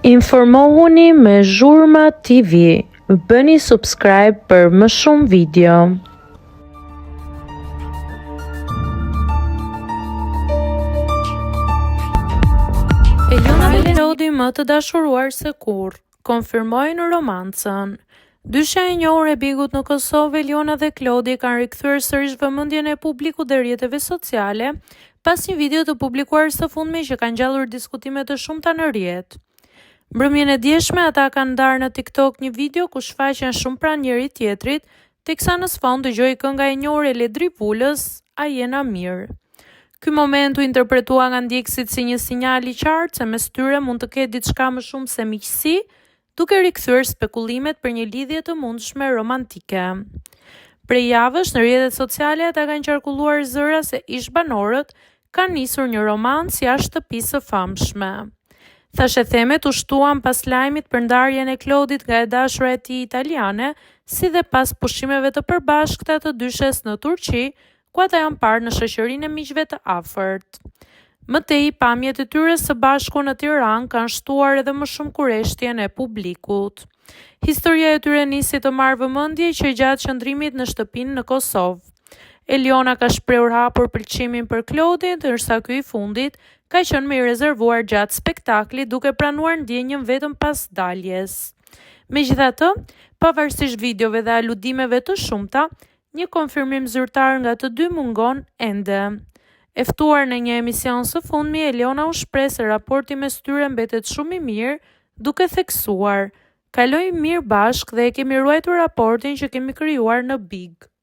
Informohuni me Zhurma TV. Bëni subscribe për më shumë video. Eliona dhe Klodi më të dashuruar se kur, konfirmojnë romancën. Dyshja e njohur e bigut në Kosovë, Eliona dhe Klodi kanë rikthyer sërish vëmendjen e publikut dhe rrjeteve sociale pas një video të publikuar së fundmi që ka ngjallur diskutime të shumta në rrjet. Mbrëmjen e djeshme ata kanë ndarë në TikTok një video ku shfaqen shumë pranë njëri tjetrit, teksa në sfond dëgjoi kënga e njohur e Ledri Vulës, A jena mirë. Ky moment u interpretua nga ndjekësit si një sinjal i qartë se mes tyre mund të ketë diçka më shumë se miqësi, duke rikthyer spekulimet për një lidhje të mundshme romantike. Prej javësh në rrjetet sociale ata kanë qarkulluar zëra se ish-banorët kanë nisur një romancë jashtë shtëpisë së famshme. Thashe themet u shtuan pas lajmit për ndarjen e Klodit nga e dashura e tij italiane, si dhe pas pushimeve të përbashkëta të dyshes në Turqi, ku ata janë parë në shoqërinë e miqve të afërt. Më tej, pamjet e tyre së bashku në Tiranë kanë shtuar edhe më shumë kurreshtjen e publikut. Historia e tyre nisi të marrë vëmendje që gjatë qëndrimit në shtëpinë në Kosovë. Eliona ka shprehur hapur pëlqimin për Klodin, ndërsa ky i fundit ka qenë më i rezervuar gjatë spektaklit, duke pranuar ndjenjën vetëm pas daljes. Megjithatë, pavarësisht videove dhe aludimeve të shumta, një konfirmim zyrtar nga të dy mungon ende. E ftuar në një emision së fundmi, Eliona u shpreh se raporti mes tyre mbetet shumë i mirë, duke theksuar: "Kalojmë mirë bashkë dhe e kemi ruajtur raportin që kemi krijuar në Big."